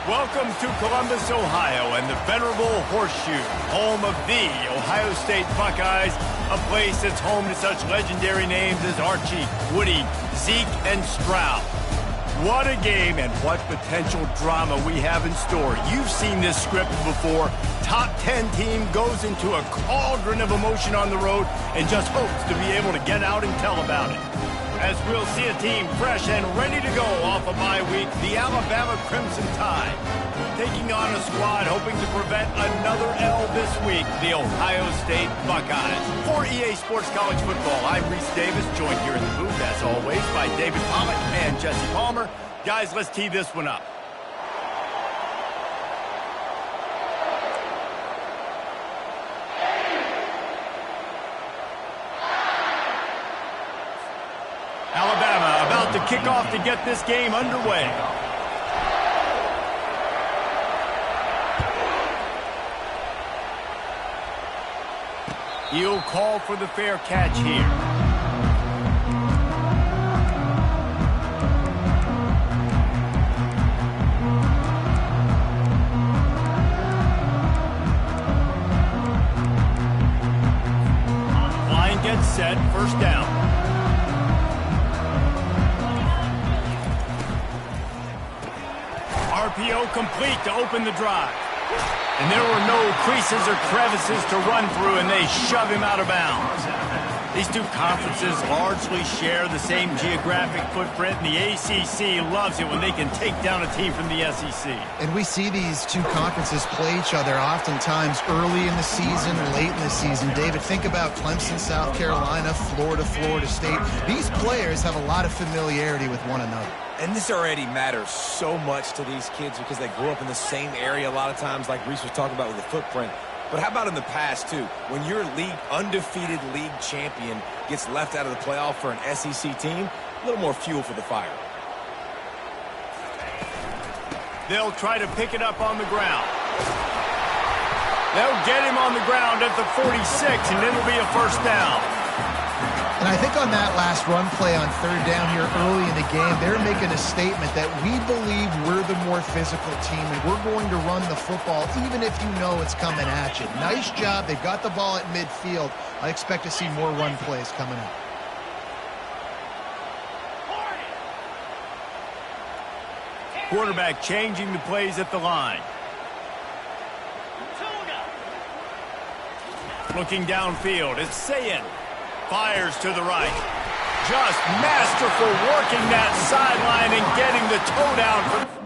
Welcome to Columbus, Ohio, and the venerable Horseshoe, home of the Ohio State Buckeyes, a place that's home to such legendary names as Archie, Woody, Zeke, and Stroud. What a game and what potential drama we have in store. You've seen this script before. Top 10 team goes into a cauldron of emotion on the road and just hopes to be able to get out and tell about it. As we'll see a team fresh and ready to go off a bye week, the Alabama Crimson Tide, taking on a squad hoping to prevent another L this week, the Ohio State Buckeyes. For EA Sports College Football, I'm Reese Davis, joined here in the booth, as always, by David Pollock and Jesse Palmer. Guys, let's tee this one up. Alabama about to kick off to get this game underway. He'll call for the fair catch here. Line gets set, first down. RPO complete to open the drive. And there were no creases or crevices to run through, and they shove him out of bounds. These two conferences largely share the same geographic footprint, and the ACC loves it when they can take down a team from the SEC. And we see these two conferences play each other oftentimes early in the season, late in the season. David, think about Clemson, South Carolina, Florida, Florida State. These players have a lot of familiarity with one another. And this already matters so much to these kids because they grew up in the same area a lot of times, like Reese was talking about with the footprint. But how about in the past, too? When your undefeated league champion gets left out of the playoff for an SEC team, a little more fuel for the fire. They'll try to pick it up on the ground. They'll get him on the ground at the 46, and it'll be a first down. And I think on that last run play on third down here early in the game, they're making a statement that we believe we're the more physical team and we're going to run the football even if you know it's coming at you. Nice job. They've got the ball at midfield. I expect to see more run plays coming up. Quarterback changing the plays at the line. Looking downfield, it's Sayin. Fires to the right. Just masterful working that sideline and getting the toe down for...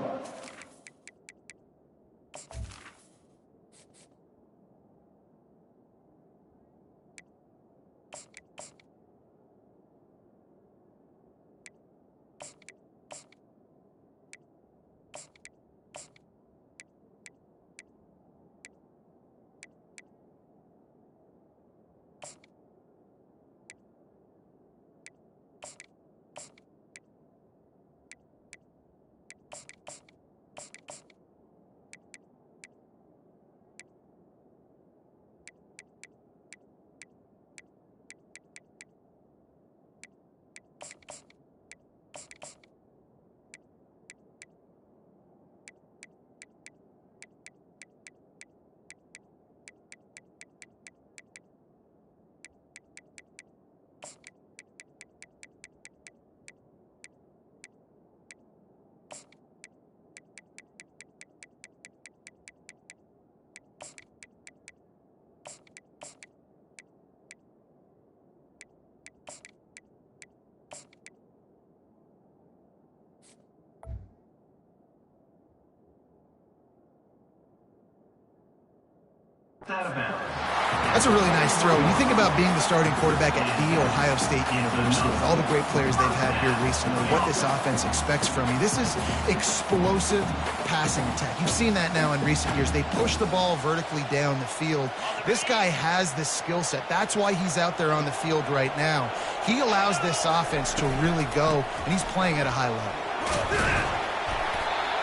That's a really nice throw. When you think about being the starting quarterback at The Ohio State University, with all the great players they've had here recently, what this offense expects from you, this is explosive passing attack. You've seen that now in recent years. They push the ball vertically down the field. This guy has this skill set. That's why he's out there on the field right now. He allows this offense to really go, and he's playing at a high level.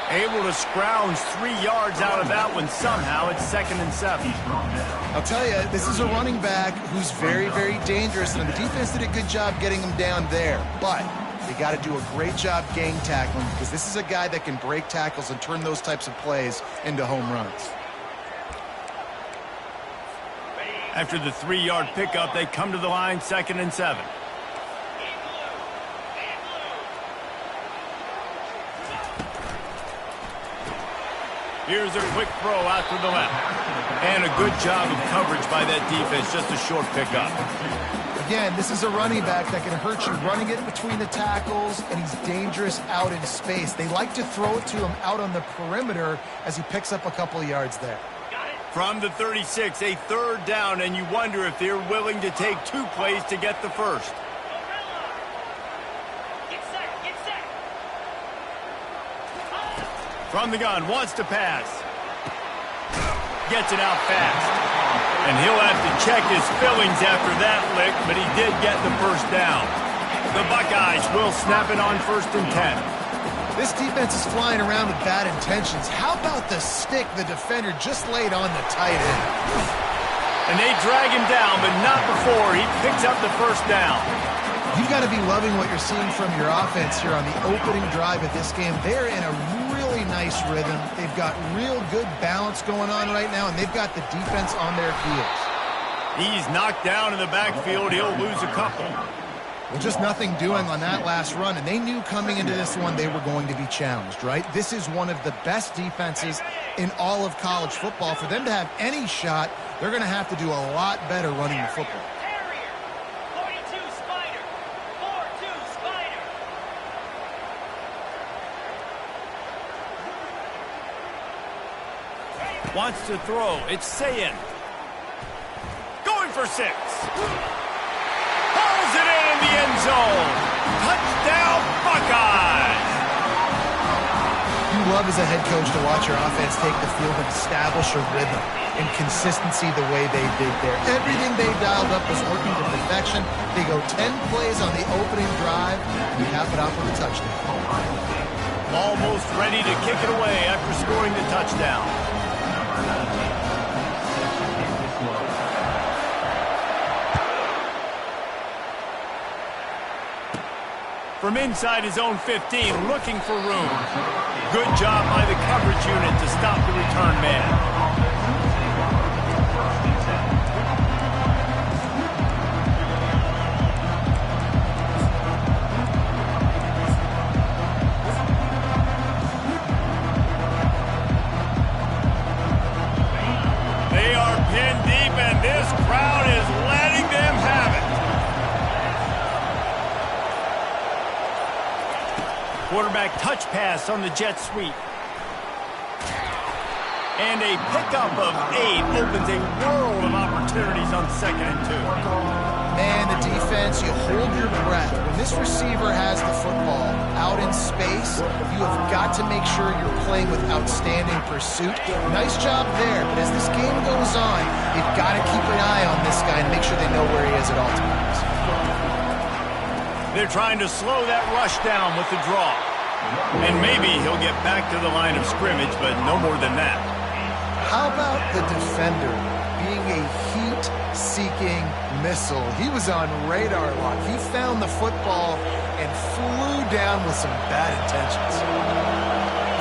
Able to scrounge 3 yards out of that one somehow. It's 2nd and 7. I'll tell you, this is a running back who's very, very dangerous, and the defense did a good job getting him down there. But You got to do a great job gang tackling because this is a guy that can break tackles and turn those types of plays into home runs. After the 3-yard pickup, they come to the line, 2nd and 7. Here's a quick throw out to the left. And a good job of coverage by that defense, just a short pickup. Again, this is a running back that can hurt you running it between the tackles, and he's dangerous out in space. They like to throw it to him out on the perimeter as he picks up a couple of yards there. From the 36, a 3rd down, and you wonder if they're willing to take 2 plays to get the first. From the gun, wants to pass. Gets it out fast. And he'll have to check his fillings after that lick, but he did get the first down. The Buckeyes will snap it on 1st and 10. This defense is flying around with bad intentions. How about the stick the defender just laid on the tight end? And they drag him down, but not before he picks up the first down. You've got to be loving what you're seeing from your offense here on the opening drive of this game. They're in a really nice rhythm. They've got real good balance going on right now, and they've got the defense on their heels. He's knocked down in the backfield. He'll lose a couple. Well, just nothing doing on that last run, and they knew coming into this one they were going to be challenged, right? This is one of the best defenses in all of college football. For them to have any shot, they're going to have to do a lot better running the football. Wants to throw. It's Sayin. Going for 6. Hauls it in the end zone. Touchdown, Buckeyes. You love as a head coach to watch your offense take the field and establish a rhythm and consistency the way they did there. Everything they dialed up was working to perfection. They go 10 plays on the opening drive, and you cap it off with a touchdown. Almost ready to kick it away after scoring the touchdown. From inside his own 15, looking for room. Good job by the coverage unit to stop the return man. They are pinned deep, and this crowd is letting them have it. Quarterback touch pass on the jet sweep. And a pickup of 8 opens a world of opportunities on 2nd and 2. Man, the defense, you hold your breath. When this receiver has the football out in space, you have got to make sure you're playing with outstanding pursuit. Nice job there, but as this game goes on, you've got to keep an eye on this guy and make sure they know where he is at all times. They're trying to slow that rush down with the draw. And maybe he'll get back to the line of scrimmage, but no more than that. How about the defender being a heat-seeking missile? He was on radar lock. He found the football and flew down with some bad intentions.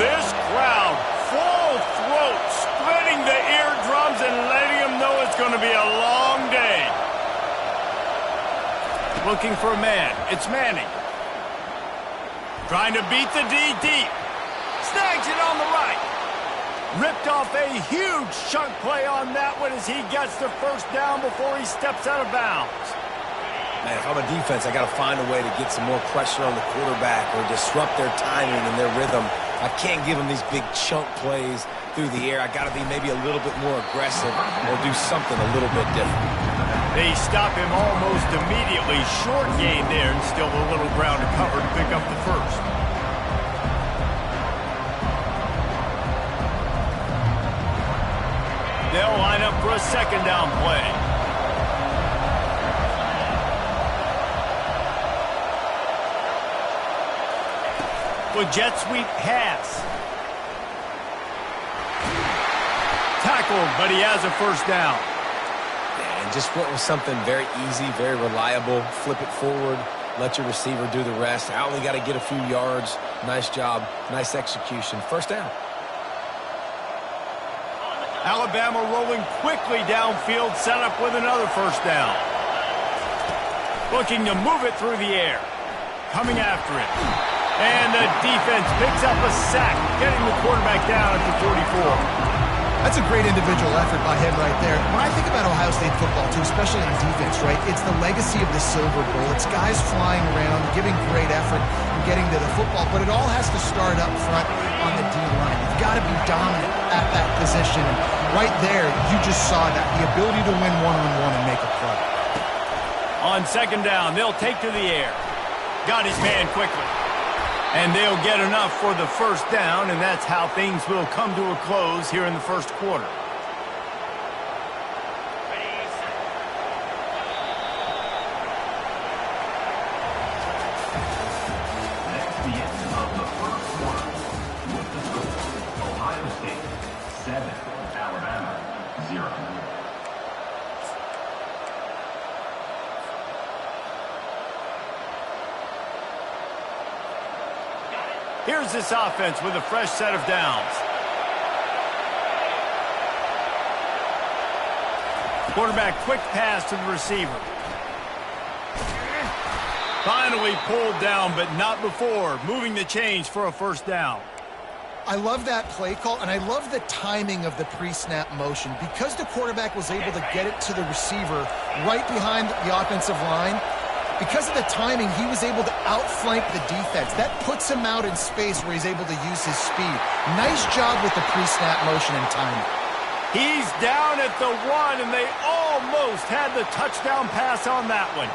This crowd, full throat, splitting the eardrums and letting them know it's going to be a long day. Looking for a man. It's Manning. Trying to beat the D deep. Snags it on the right. Ripped off a huge chunk play on that one as he gets the first down before he steps out of bounds. Man, if I'm a defense, I got to find a way to get some more pressure on the quarterback or disrupt their timing and their rhythm. I can't give them these big chunk plays through the air. I got to be maybe a little bit more aggressive or do something a little bit different. They stop him almost immediately. Short gain there and still a little ground to cover to pick up the first. They'll line up for a 2nd down play. With jet sweep pass. Tackled, but he has a first down. And just went with something very easy, very reliable. Flip it forward. Let your receiver do the rest. I only got to get a few yards. Nice job. Nice execution. First down. Alabama rolling quickly downfield, set up with another first down. Looking to move it through the air. Coming after it. And the defense picks up a sack, getting the quarterback down at the 44. That's a great individual effort by him right there. When I think about Ohio State football, too, especially on defense, right, it's the legacy of the Silver Bowl. It's guys flying around, giving great effort, and getting to the football. But it all has to start up front on the D-line. You've got to be dominant at that position. And right there, you just saw that, the ability to win one-on-one and make a play. On second down, they'll take to the air. Got his man quickly. And they'll get enough for the first down, and that's how things will come to a close here in the first quarter. That's the end of the first quarter. With the score, Ohio State 7, Alabama 0. Here's this offense with a fresh set of downs. Quarterback quick pass to the receiver. Finally pulled down, but not before. Moving the chains for a first down. I love that play call, and I love the timing of the pre-snap motion. Because the quarterback was able to get it to the receiver right behind the offensive line, because of the timing, he was able to outflank the defense. That puts him out in space where he's able to use his speed. Nice job with the pre-snap motion and timing. He's down at the 1, and they almost had the touchdown pass on that one.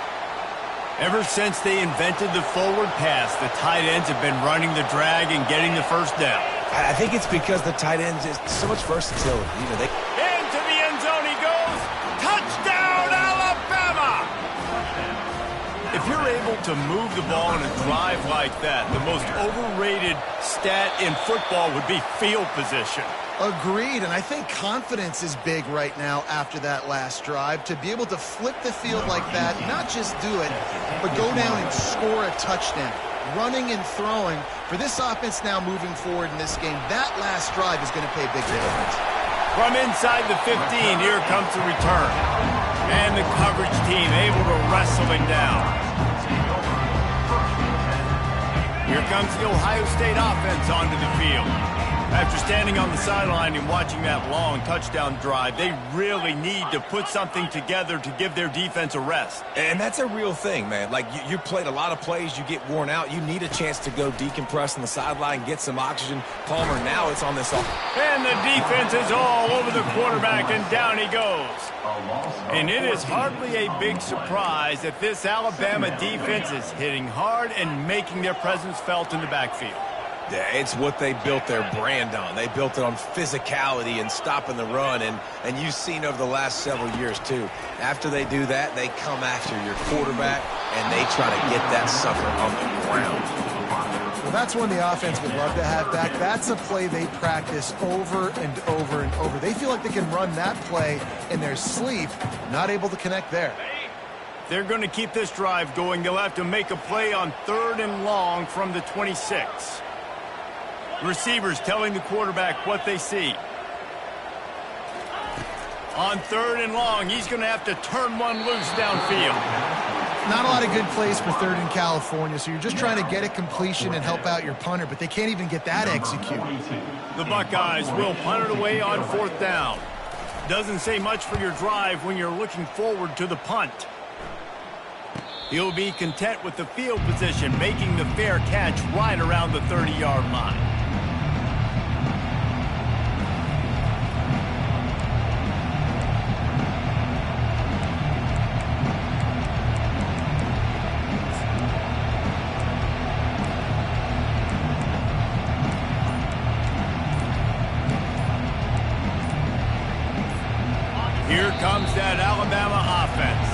Ever since they invented the forward pass, the tight ends have been running the drag and getting the first down. I think it's because the tight ends is so much versatility. You know, Into the end zone he goes. Touchdown, Alabama! If you're able to move the ball in a drive like that, the most overrated stat in football would be field position. Agreed, and I think confidence is big right now after that last drive. To be able to flip the field like that, not just do it, but go down and score a touchdown. Running and throwing, for this offense now moving forward in this game, that last drive is going to pay big dividends. From inside the 15, here comes the return. And the coverage team able to wrestle him down. Here comes the Ohio State offense onto the field. After standing on the sideline and watching that long touchdown drive, they really need to put something together to give their defense a rest. And that's a real thing, man. Like, you played a lot of plays, you get worn out. You need a chance to go decompress on the sideline, get some oxygen. Palmer, now it's on this offense. And the defense is all over the quarterback, and down he goes. And it is hardly a big surprise that this Alabama defense is hitting hard and making their presence felt in the backfield. Yeah, it's what they built their brand on. They built it on physicality and stopping the run, and you've seen over the last several years, too. After they do that, they come after your quarterback, and they try to get that sucker on the ground. Well, that's one the offense would love to have back. That's a play they practice over and over and over. They feel like they can run that play in their sleep, not able to connect there. They're going to keep this drive going. They'll have to make a play on 3rd and long from the 26. Receivers telling the quarterback what they see. On 3rd and long, he's going to have to turn one loose downfield. Not a lot of good plays for 3rd in California, so you're just trying to get a completion and help out your punter, but they can't even get that executed. The Buckeyes will punt it away on 4th down. Doesn't say much for your drive when you're looking forward to the punt. He'll be content with the field position, making the fair catch right around the 30-yard line. Here comes that Alabama offense.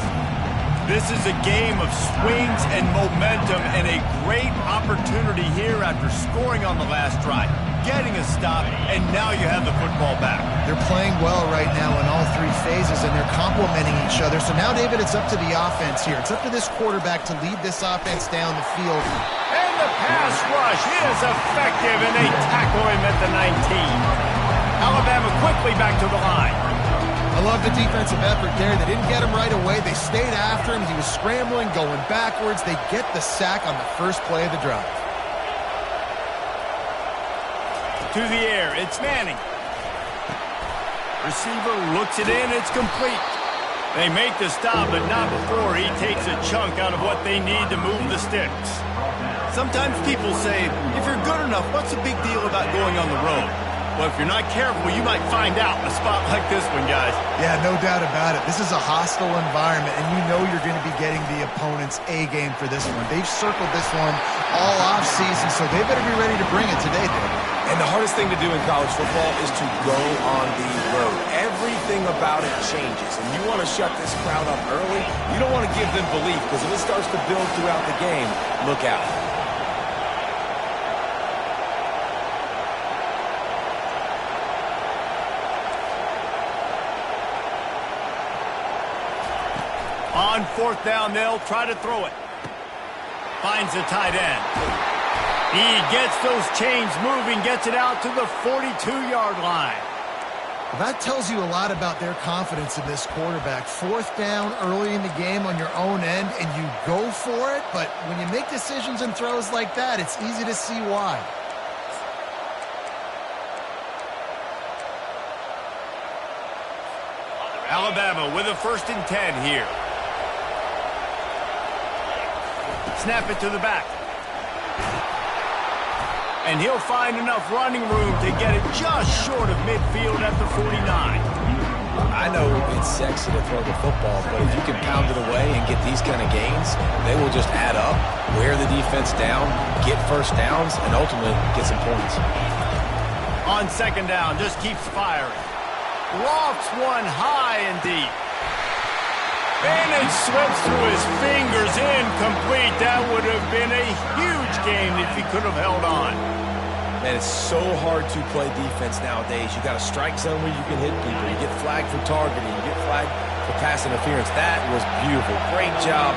This is a game of swings and momentum and a great opportunity here after scoring on the last drive. getting a stop, and now you have the football back. They're playing well right now in all three phases, and they're complementing each other. So now, David, it's up to the offense here. It's up to this quarterback to lead this offense down the field. And the pass rush is effective, and they tackle him at the 19. Alabama quickly back to the line. I love the defensive effort there. They didn't get him right away. They stayed after him. He was scrambling, going backwards. They get the sack on the first play of the drive. To the air, it's Manning. Receiver looks it in, it's complete. They make the stop, but not before he takes a chunk out of what they need to move the sticks. Sometimes people say, if you're good enough, what's the big deal about going on the road? Well, if you're not careful, you might find out in a spot like this one, guys. Yeah, no doubt about it. This is a hostile environment, and you know you're going to be getting the opponent's A-game for this one. They've circled this one all off-season, so they better be ready to bring it today, Dave. And the hardest thing to do in college football is to go on the road. Everything about it changes, and you want to shut this crowd up early. You don't want to give them belief, because if it starts to build throughout the game, look out. On fourth down, they'll try to throw it. Finds the tight end. He gets those chains moving, gets it out to the 42-yard line. Well, that tells you a lot about their confidence in this quarterback. Fourth down early in the game on your own end, and you go for it, but when you make decisions and throws like that, it's easy to see why. Alabama with a 1st and 10 here. Snap it to the back. And he'll find enough running room to get it just short of midfield at the 49. I know it's sexy to throw the football, but if you can pound it away and get these kind of gains, they will just add up, wear the defense down, get first downs, and ultimately get some points. On 2nd down, just keeps firing. Lofts one high and deep. And it slips through his fingers, incomplete. That would have been a huge game if he could have held on. Man, it's so hard to play defense nowadays. You got a strike zone where you can hit people. You get flagged for targeting. You get flagged for pass interference. That was beautiful. Great job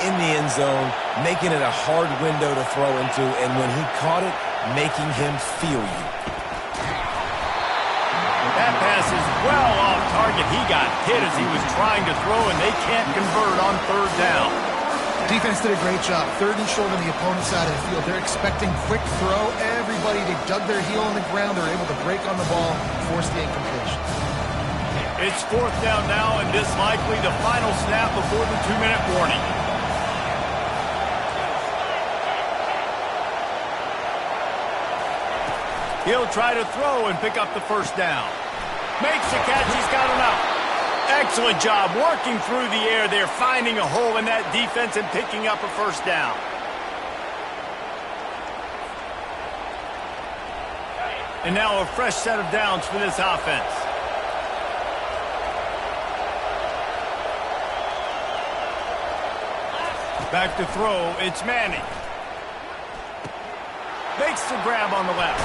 in the end zone, making it a hard window to throw into, and when he caught it, making him feel you. That pass is well off target. He got hit as he was trying to throw, and they can't convert on 3rd down. Defense did a great job. 3rd and short on the opponent's side of the field. They're expecting quick throw. Everybody, they dug their heel on the ground. They're able to break on the ball, force the incompletion. It's 4th down now, and this likely the final snap before the 2-minute warning. He'll try to throw and pick up the 1st down. Makes the catch. He's got enough. Excellent job working through the air there, finding a hole in that defense and picking up a 1st down. And now a fresh set of downs for this offense. Back to throw, it's Manning. Makes the grab on the left.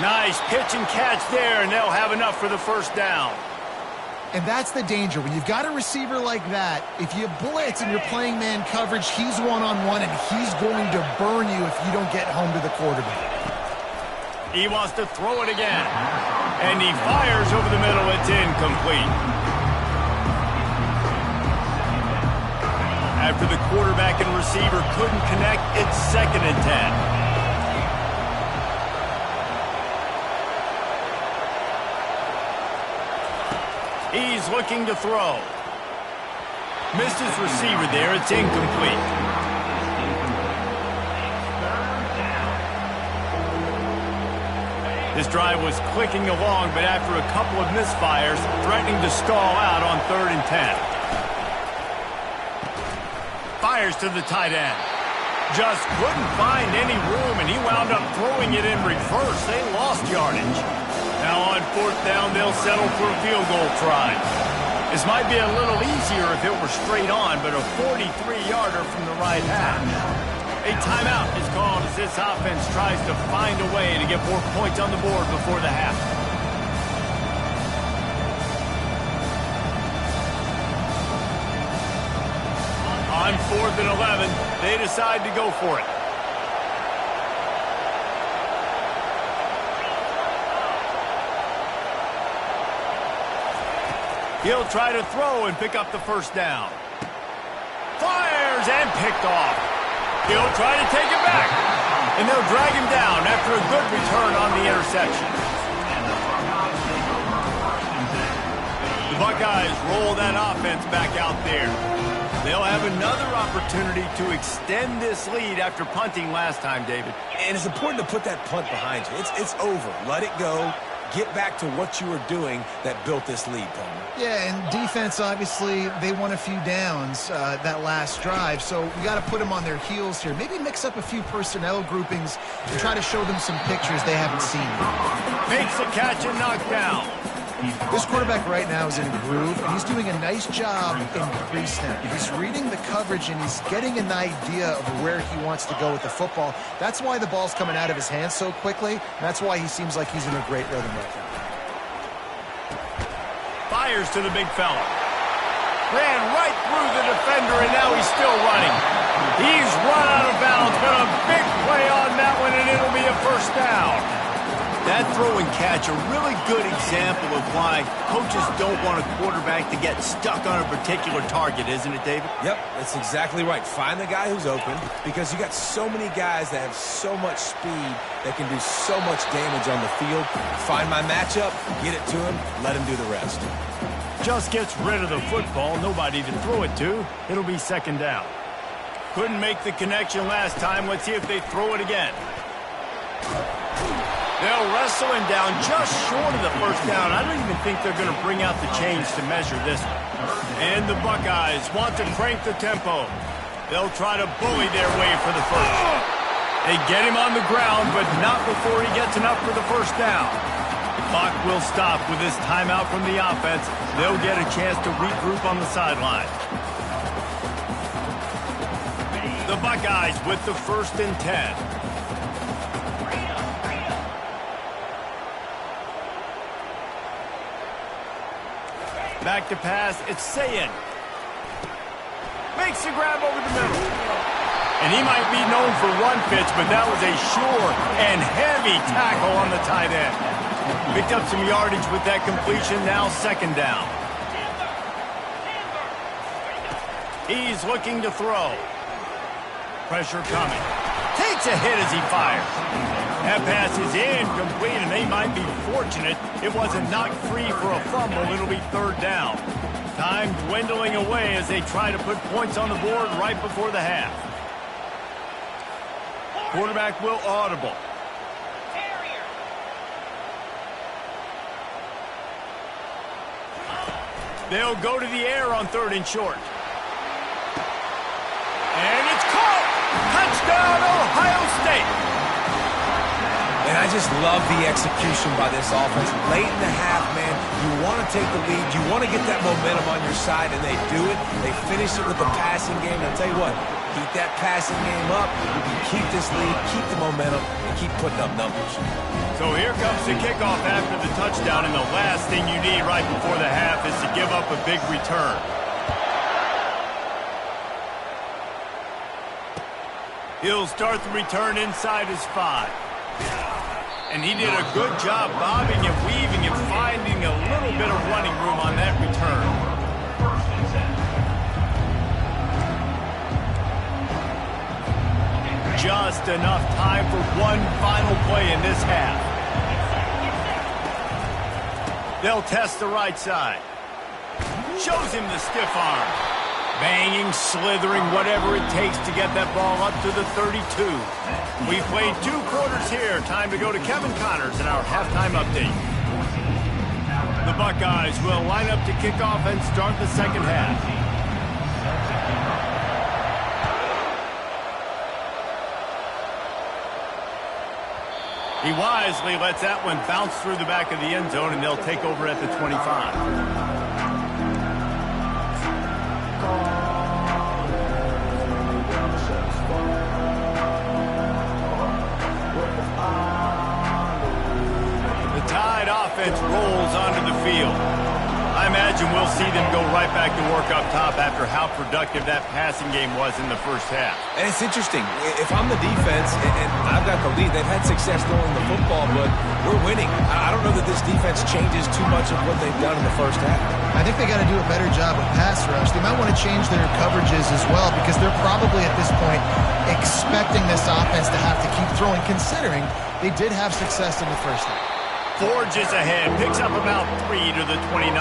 Nice pitch and catch there, and they'll have enough for the 1st down. And that's the danger. When you've got a receiver like that, if you blitz and you're playing man coverage, he's one-on-one, and he's going to burn you if you don't get home to the quarterback. He wants to throw it again. And he fires over the middle. It's incomplete. After the quarterback and receiver couldn't connect, it's 2nd and 10. He's looking to throw. Missed his receiver there. It's incomplete. This drive was clicking along, but after a couple of misfires, threatening to stall out on 3rd and 10. Fires to the tight end. Just couldn't find any room, and he wound up throwing it in reverse. They lost yardage. Now on 4th down, they'll settle for a field goal try. This might be a little easier if it were straight on, but a 43-yarder from the right hash. A timeout is called as this offense tries to find a way to get more points on the board before the half. On 4th and 11, they decide to go for it. He'll try to throw and pick up the first down. Fires and picked off. He'll try to take it back. And they'll drag him down after a good return on the interception. The Buckeyes roll that offense back out there. They'll have another opportunity to extend this lead after punting last time, David. And it's important to put that punt behind you. It's over. Let it go. Get back to what you were doing that built this lead, Palmer. Yeah, and defense, obviously, they won a few downs that last drive, so we got to put them on their heels here. Maybe mix up a few personnel groupings and try to show them some pictures they haven't seen. Makes a catch and knocked down. This quarterback right now is in a groove, and he's doing a nice job in pre-snap. He's reading the coverage, and he's getting an idea of where he wants to go with the football. That's why the ball's coming out of his hands so quickly, and that's why he seems like he's in a great rhythm right now. Fires to the big fella. Ran right through the defender, and now he's still running. He's run out of bounds, but a big play on that one, and it'll be a first down. That throw and catch, a really good example of why coaches don't want a quarterback to get stuck on a particular target, isn't it, David? Yep, that's exactly right. Find the guy who's open, because you got so many guys that have so much speed that can do so much damage on the field. Find my matchup, get it to him, let him do the rest. Just gets rid of the football, nobody to throw it to. It'll be second down. Couldn't make the connection last time. Let's see if they throw it again. They'll wrestle him down just short of the first down. I don't even think they're going to bring out the chains to measure this one. And the Buckeyes want to crank the tempo. They'll try to bully their way for the first. They get him on the ground, but not before he gets enough for the first down. The clock will stop with this timeout from the offense. They'll get a chance to regroup on the sideline. The Buckeyes with the 1st and 10. Back to pass, it's Sayin. Makes the grab over the middle. And he might be known for run fits, but that was a sure and heavy tackle on the tight end. Picked up some yardage with that completion, now second down. He's looking to throw. Pressure coming. Takes a hit as he fires. That pass is incomplete, and they might be fortunate it wasn't knocked free for a fumble. It'll be third down. Time dwindling away as they try to put points on the board right before the half. Quarterback will audible. They'll go to the air on 3rd and short. And it's caught! Touchdown, Ohio State! And I just love the execution by this offense. Late in the half, man, you want to take the lead. You want to get that momentum on your side, and they do it. They finish it with the passing game. And I'll tell you what, keep that passing game up. You can keep this lead, keep the momentum, and keep putting up numbers. So here comes the kickoff after the touchdown, and the last thing you need right before the half is to give up a big return. He'll start the return inside his 5. And he did a good job bobbing and weaving and finding a little bit of running room on that return. Just enough time for one final play in this half. They'll test the right side. Shows him the stiff arm. Banging, slithering, whatever it takes to get that ball up to the 32. We've played 2 quarters here. Time to go to Kevin Connors in our halftime update. The Buckeyes will line up to kick off and start the second half. He wisely lets that one bounce through the back of the end zone, and they'll take over at the 25. I imagine we'll see them go right back to work up top after how productive that passing game was in the first half. And it's interesting. If I'm the defense and I've got the lead, they've had success throwing the football, but we're winning. I don't know that this defense changes too much of what they've done in the first half. I think they got to do a better job of pass rush. They might want to change their coverages as well because they're probably at this point expecting this offense to have to keep throwing, considering they did have success in the first half. Forges ahead, picks up about 3 to the 29.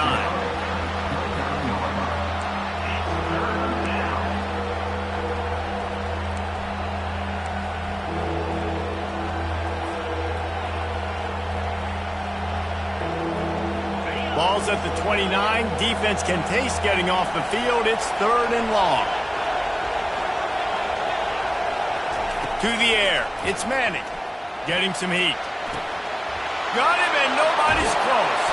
Ball's at the 29. Defense can taste getting off the field. It's 3rd and long. To the air. It's Manning. Getting some heat. Got him, and nobody's close.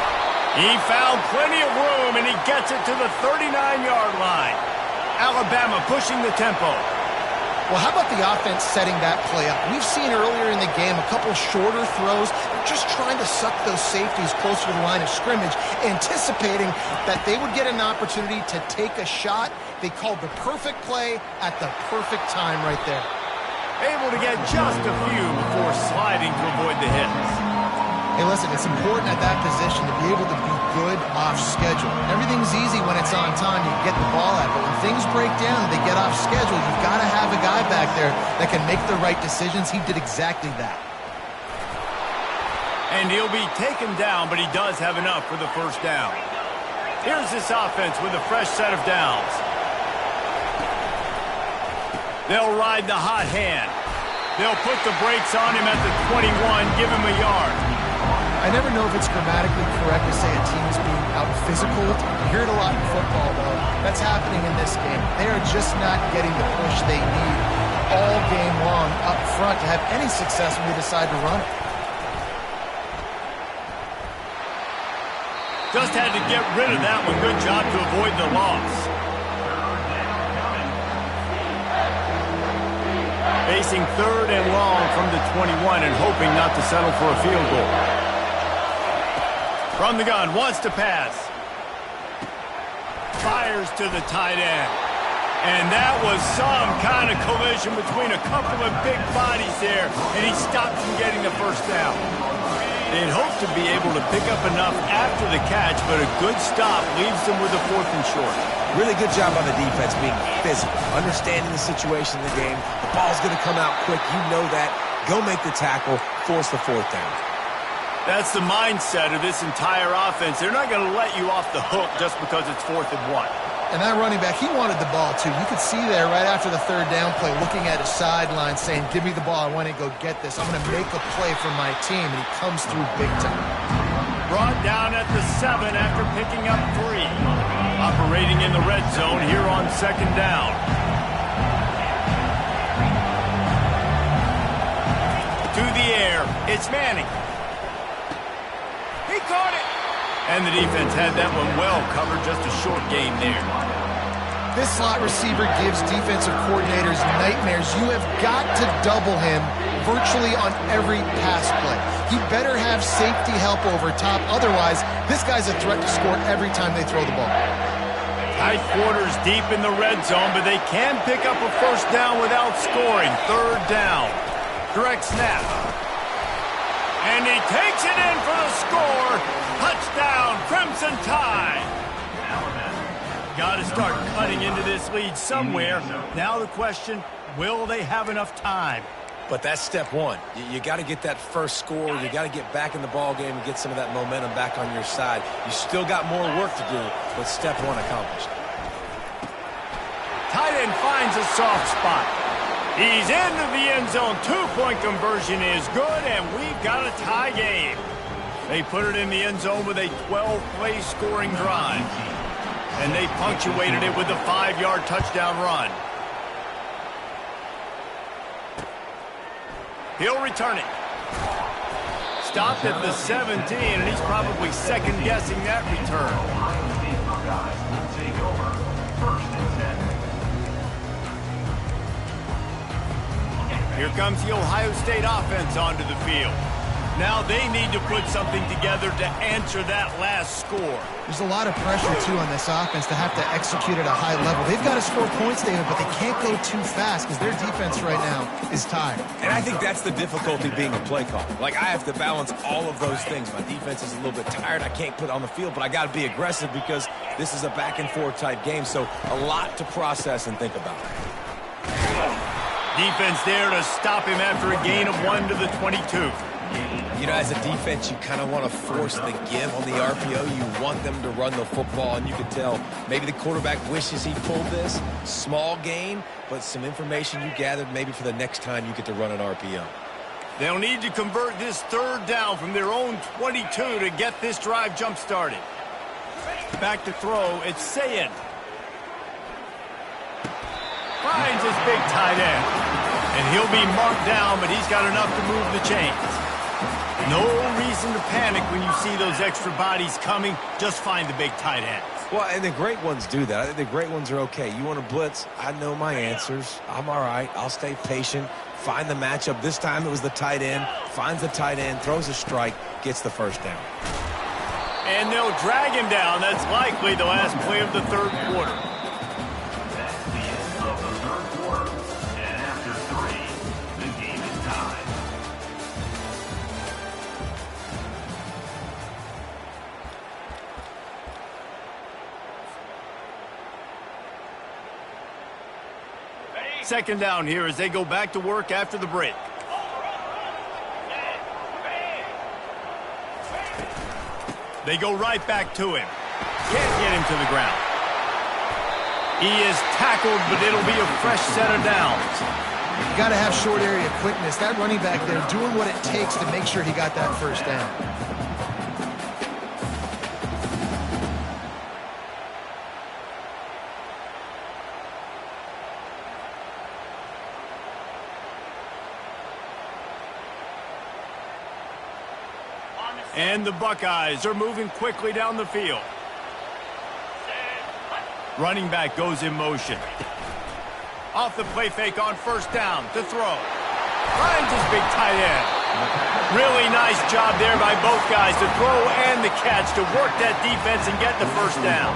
He found plenty of room, and he gets it to the 39-yard line. Alabama pushing the tempo. Well, how about the offense setting that play up? We've seen earlier in the game a couple shorter throws. They're just trying to suck those safeties closer to the line of scrimmage, anticipating that they would get an opportunity to take a shot. They called the perfect play at the perfect time right there. Able to get just a few before sliding to avoid the hits. Hey, listen, it's important at that position to be able to be good off schedule. Everything's easy when it's on time. You get the ball out. But when things break down and they get off schedule, you've got to have a guy back there that can make the right decisions. He did exactly that. And he'll be taken down, but he does have enough for the first down. Here's this offense with a fresh set of downs. They'll ride the hot hand. They'll put the brakes on him at the 21, give him a yard. I never know if it's grammatically correct to say a team is being out-physical. You hear it a lot in football, though. That's happening in this game. They are just not getting the push they need all game long up front to have any success when they decide to run it. Just had to get rid of that one. Good job to avoid the loss. Facing 3rd and long from the 21 and hoping not to settle for a field goal. From the gun, wants to pass. Fires to the tight end. And that was some kind of collision between a couple of big bodies there, and he stopped from getting the first down. They'd hoped to be able to pick up enough after the catch, but a good stop leaves them with a 4th and short. Really good job on the defense being physical, understanding the situation in the game. The ball's going to come out quick. You know that. Go make the tackle, force the 4th down. That's the mindset of this entire offense. They're not going to let you off the hook just because it's 4th and 1. And that running back, he wanted the ball, too. You could see there right after the 3rd down play, looking at his sideline, saying, give me the ball. I want to go get this. I'm going to make a play for my team. And he comes through big time. Brought down at the 7 after picking up 3. Operating in the red zone here on 2nd down. To the air, it's Manning. He caught it. And the defense had that one well covered, just a short gain there. This slot receiver gives defensive coordinators nightmares. You have got to double him virtually on every pass play. He better have safety help over top. Otherwise, this guy's a threat to score every time they throw the ball. Tight quarters deep in the red zone, but they can pick up a first down without scoring. 3rd down. Direct snap. And he takes it in for the score. Touchdown, Crimson Tide. Got to start cutting into this lead somewhere. Now the question, will they have enough time? But that's step one. You got to get that first score. You got to get back in the ball game and get some of that momentum back on your side. You still got more work to do, but step one accomplished. Tight end finds a soft spot. He's into the end zone. 2-point conversion is good, and we've got a tie game. They put it in the end zone with a 12-play scoring drive. And they punctuated it with a 5-yard touchdown run. He'll return it. Stopped at the 17, and he's probably second-guessing that return. Here comes the Ohio State offense onto the field. Now they need to put something together to answer that last score. There's a lot of pressure, too, on this offense to have to execute at a high level. They've got to score points, David, but they can't go too fast because their defense right now is tired. And I think that's the difficulty being a play caller. Like, I have to balance all of those things. My defense is a little bit tired. I can't put it on the field, but I got to be aggressive because this is a back-and-forth type game, so a lot to process and think about. Defense there to stop him after a gain of 1 to the 22. You know, as a defense, you kind of want to force the give on the RPO. You want them to run the football, and you can tell maybe the quarterback wishes he pulled this. Small gain, but some information you gathered maybe for the next time you get to run an RPO. They'll need to convert this third down from their own 22 to get this drive jump-started. Back to throw, it's Sayin. Finds his big tight end. And he'll be marked down, but he's got enough to move the chains. No reason to panic when you see those extra bodies coming. Just find the big tight ends. Well, and the great ones do that. I think the great ones are okay. You want to blitz? I know my answers. I'm all right. I'll stay patient. Find the matchup. This time it was the tight end. Finds the tight end, throws a strike, gets the first down. And they'll drag him down. That's likely the last play of the third quarter. That's the end of the third quarter. And after 3, the game is tied. Second down here as they go back to work after the break. They go right back to him. Can't get him to the ground. He is tackled, but it'll be a fresh set of downs. You got to have short area quickness. That running back there doing what it takes to make sure he got that first down. And the Buckeyes are moving quickly down the field. Running back goes in motion. Off the play fake on first down to throw. Finds his big tight end. Really nice job there by both guys to throw and the catch to work that defense and get the first down.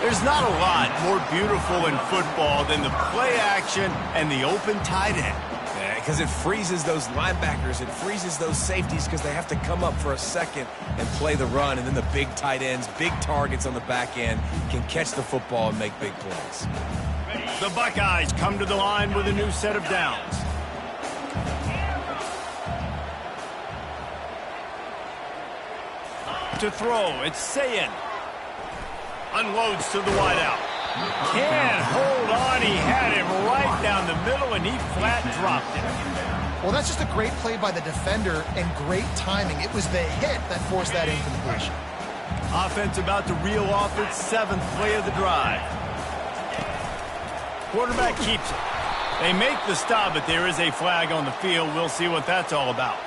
There's not a lot more beautiful in football than the play action and the open tight end. Because it freezes those linebackers, it freezes those safeties because they have to come up for a second and play the run, and then the big tight ends, big targets on the back end can catch the football and make big plays. The Buckeyes come to the line with a new set of downs. To throw, it's Sayin. Unloads to the wideout. Can't hold on. He had him right down the middle, and he flat dropped it. Well, that's just a great play by the defender and great timing. It was the hit that forced that incompletion. Offense about to reel off its 7th play of the drive. Quarterback keeps it. They make the stop, but there is a flag on the field. We'll see what that's all about.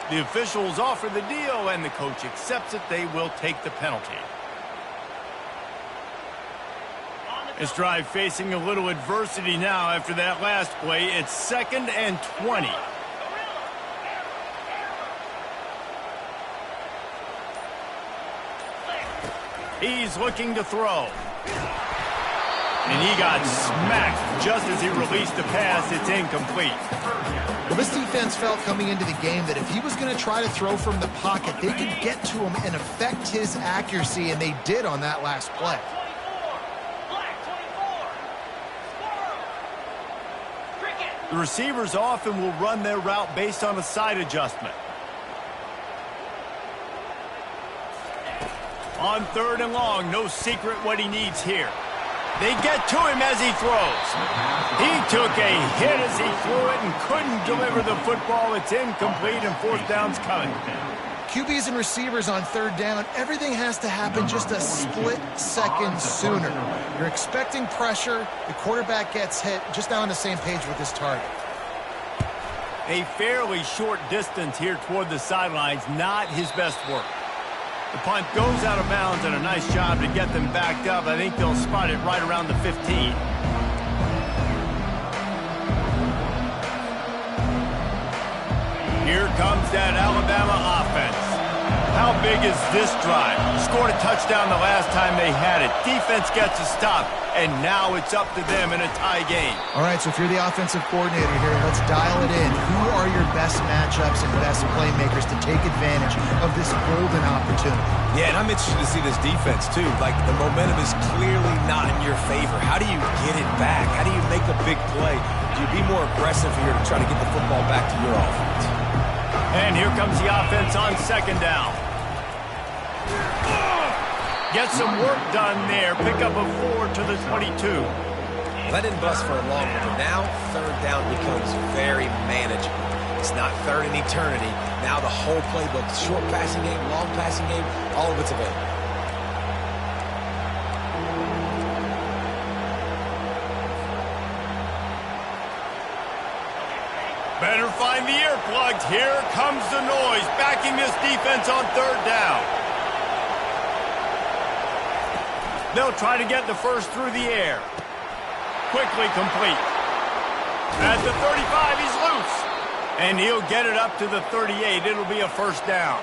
The officials offer the deal, and the coach accepts it. They will take the penalty. This drive facing a little adversity now after that last play. It's 2nd and 20. He's looking to throw. And he got smacked just as he released the pass. It's incomplete. Well, this defense felt coming into the game that if he was going to try to throw from the pocket, they could get to him and affect his accuracy, and they did on that last play. The receivers often will run their route based on a side adjustment. On 3rd and long, no secret what he needs here. They get to him as he throws. He took a hit as he threw it and couldn't deliver the football. It's incomplete, and 4th down's coming. QBs and receivers on 3rd down, everything has to happen just a split second sooner. You're expecting pressure, the quarterback gets hit, just now on the same page with his target. A fairly short distance here toward the sidelines, not his best work. The punt goes out of bounds, and a nice job to get them backed up. I think they'll spot it right around the 15. Here comes that Alabama offense. How big is this drive? Scored a touchdown the last time they had it. Defense gets a stop, and now it's up to them in a tie game. All right, so if you're the offensive coordinator here, let's dial it in. Who are your best matchups and best playmakers to take advantage of this golden opportunity? Yeah, and I'm interested to see this defense, too. Like, the momentum is clearly not in your favor. How do you get it back? How do you make a big play? Do you be more aggressive here to try to get the football back to your offense? And here comes the offense on second down. Get some work done there. Pick up a 4 to the 22. Well, that didn't bust for a long one, but now third down becomes very manageable. It's not third in eternity. Now the whole playbook, short passing game, long passing game, all of it's available. Better find the earplugs. Here comes the noise, backing this defense on third down. They'll try to get the first through the air. Quickly complete. At the 35, he's loose. And he'll get it up to the 38. It'll be a first down.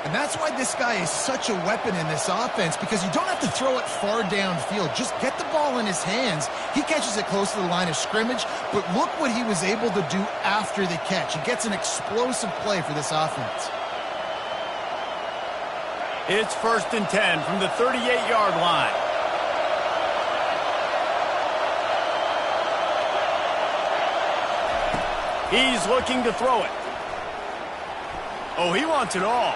And that's why this guy is such a weapon in this offense, because you don't have to throw it far downfield. Just get the ball in his hands. He catches it close to the line of scrimmage, but look what he was able to do after the catch. He gets an explosive play for this offense. It's 1st and 10 from the 38-yard line. He's looking to throw it. Oh, he wants it all.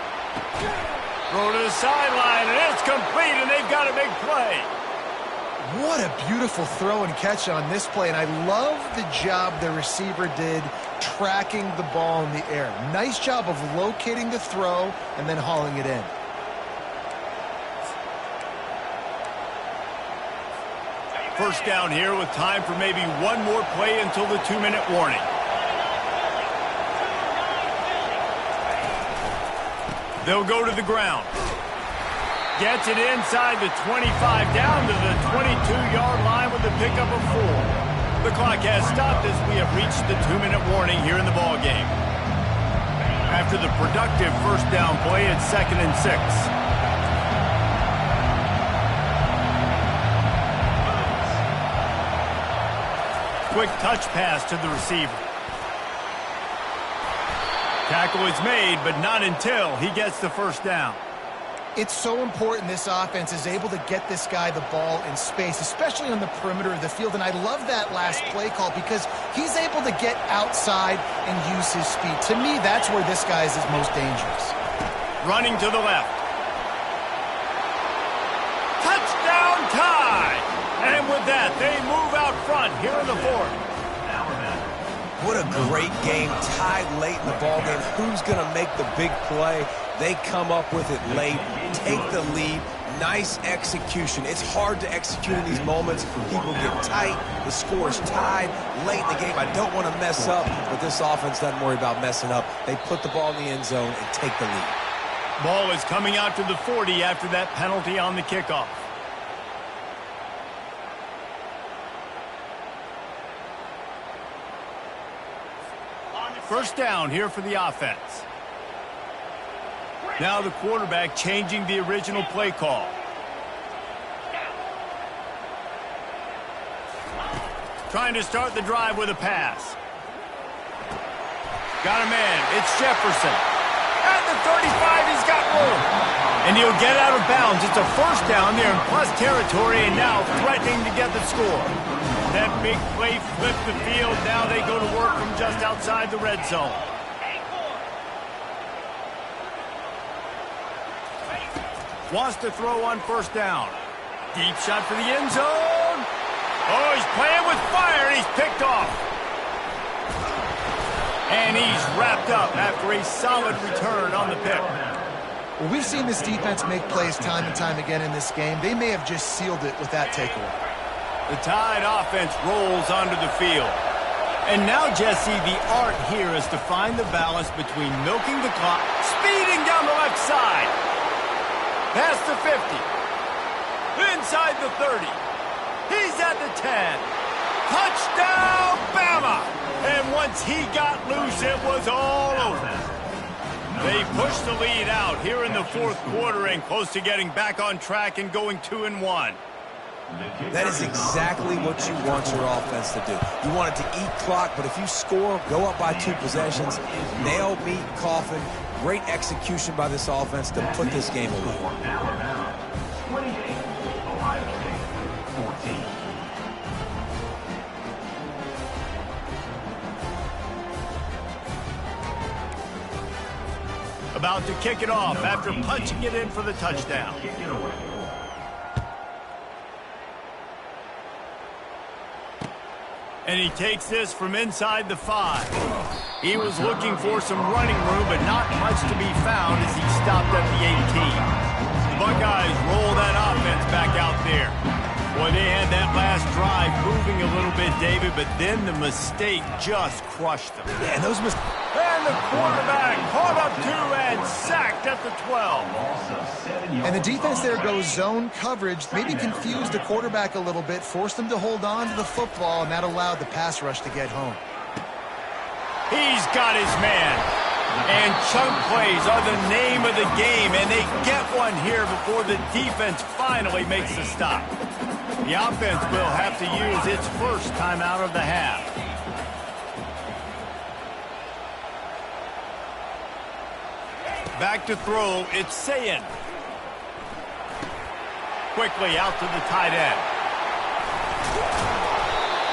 Throw to the sideline, and it's complete, and they've got a big play. What a beautiful throw and catch on this play, and I love the job the receiver did tracking the ball in the air. Nice job of locating the throw and then hauling it in. First down here with time for maybe one more play until the 2-minute warning. They'll go to the ground. Gets it inside the 25, down to the 22-yard line with a pickup of 4. The clock has stopped as we have reached the 2-minute warning here in the ballgame. After the productive first down play, it's 2nd and 6. Quick touch pass to the receiver. Tackle is made, but not until he gets the first down. It's so important this offense is able to get this guy the ball in space, especially on the perimeter of the field. And I love that last play call because he's able to get outside and use his speed. To me, that's where this guy is his most dangerous. Running to the left. Touchdown tie! And with that, they move out front here in the 4th. What a great game, tied late in the ballgame. Who's going to make the big play? They come up with it late, take the lead. Nice execution. It's hard to execute in these moments. People get tight. The score is tied late in the game. I don't want to mess up, but this offense doesn't worry about messing up. They put the ball in the end zone and take the lead. Ball is coming out to the 40 after that penalty on the kickoff. First down here for the offense. Now the quarterback changing the original play call. Trying to start the drive with a pass. Got a man. It's Jefferson. At the 35, he's got room. And he'll get out of bounds. It's a first down there in plus territory, and now threatening to get the score. That big play flipped the field. Now they go to work from just outside the red zone. Wants to throw on first down. Deep shot for the end zone. Oh, he's playing with fire, and he's picked off. And he's wrapped up after a solid return on the pick. Well, we've seen this defense make plays time and time again in this game. They may have just sealed it with that takeaway. The Tide offense rolls onto the field. And now, Jesse, the art here is to find the balance between milking the clock, speeding down the left side, past the 50, inside the 30. He's at the 10. Touchdown, Bama! And once he got loose, it was all over. They pushed the lead out here in the fourth quarter and close to getting back on track and going 2-1. That is exactly what you want your offense to do. You want it to eat clock, but if you score, go up by 2 possessions, nail, meet, coffin. Great execution by this offense to put this game away. Alabama 28, Ohio State 14. About to kick it off after punching it in for the touchdown. Kick it away. And he takes this from inside the 5. He was looking for some running room, but not much to be found as he stopped at the 18. The Buckeyes roll that offense back out there. Boy, they had that last drive moving a little bit, David, but then the mistake just crushed them. Yeah, and those mistakes. And the quarterback caught up to and sacked at the 12. And the defense there goes zone coverage, maybe confused the quarterback a little bit, forced him to hold on to the football, and that allowed the pass rush to get home. He's got his man. And chunk plays are the name of the game, and they get one here before the defense finally makes the stop. The offense will have to use its first timeout of the half. Back to throw, it's Sayin. Quickly out to the tight end.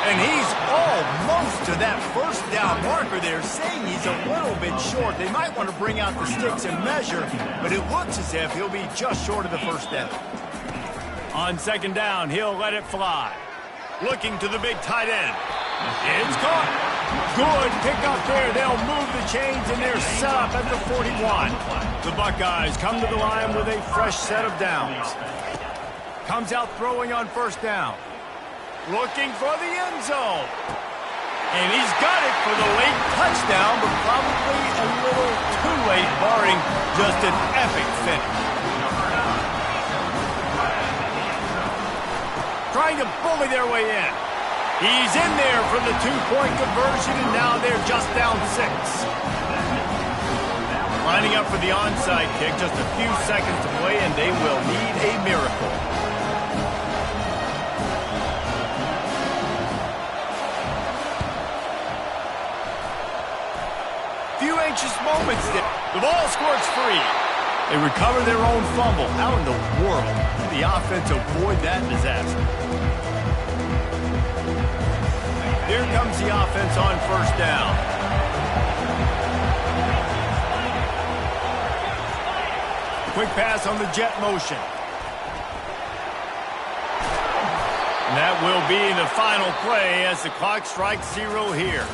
And he's almost to that first down marker there, saying he's a little bit short. They might want to bring out the sticks and measure, but it looks as if he'll be just short of the first down. On second down, he'll let it fly. Looking to the big tight end. It's caught. Good pickup there. They'll move the chains, and they're set up at the 41. The Buckeyes come to the line with a fresh set of downs. Comes out throwing on first down. Looking for the end zone. And he's got it for the late touchdown, but probably a little too late, barring just an epic finish. Trying to bully their way in. He's in there for the two-point conversion, and now they're just down 6. Lining up for the onside kick, just a few seconds to play, and they will need a miracle. Few anxious moments there. The ball squirts free. They recover their own fumble. How in the world did the offense avoid that disaster? Here comes the offense on first down. Quick pass on the jet motion. And that will be the final play as the clock strikes 0 here.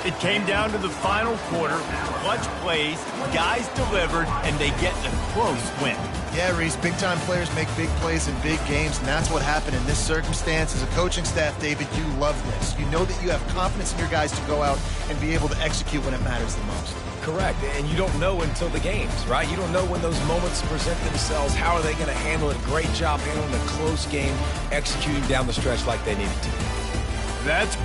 It came down to the final quarter. Clutch plays, guys delivered, and they get a close win. Yeah, Reese, big-time players make big plays in big games, and that's what happened in this circumstance. As a coaching staff, David, you love this. You know that you have confidence in your guys to go out and be able to execute when it matters the most. Correct, and you don't know until the games, right? You don't know when those moments present themselves. How are they going to handle it? Great job handling a close game, executing down the stretch like they needed to. That's